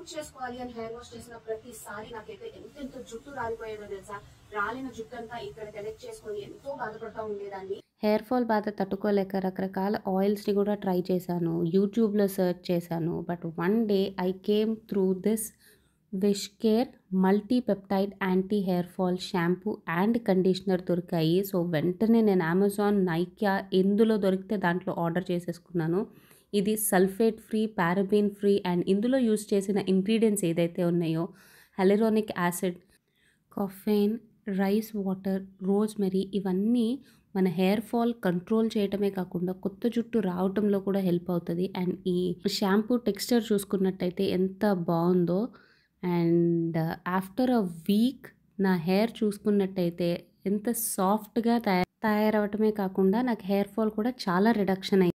Shampoo చేసుకోవాలి అని hair wash చేసిన ప్రతిసారి నాకైతే ఎంతెంత జుట్టు రాలిపోయేదో తెలుసా. రాలిన జుట్టు అంతా ఇక్కడ కలెక్ట్ చేసుకొని ఎంతో బాధపడతా ఉండేదాన్ని. హెయిర్ ఫాల్ బాధ తట్టుకోలేక రకరకాల ఆయిల్స్‌ని కూడా ట్రై చేశాను. యూట్యూబ్‌లో సెర్చ్ చేశాను. But one day I came through this wish care multi peptide anti hair fall shampoo and conditioner దొరికాయి. సో వెంటనే నేను అమెజాన్, నైకా ఎందులో దొరికితే దాంట్లో ఆర్డర్ చేసేసుకున్నాను. ఇది sulphate free, paraben free and ఇందులో యూజ్ చేసిన ఇంగ్రీడియంట్స్ ఏదైతే ఉన్నాయో hyaluronic acid, caffeine, rice water, rosemary ఇవన్నీ మన హెయిర్ ఫాల్ కంట్రోల్ చేయటమే కాకుండా కొత్త జుట్టు రావటంలో కూడా హెల్ప్ అవుతుంది. అండ్ ఈ షాంపూ టెక్స్చర్ చూసుకున్నట్టయితే ఎంత బాగుందో. అండ్ ఆఫ్టర్ అ వీక్ నా హెయిర్ చూసుకున్నట్టయితే ఎంత సాఫ్ట్గా తయారవటమే కాకుండా నాకు హెయిర్ ఫాల్ కూడా చాలా రిడక్షన్ అయింది.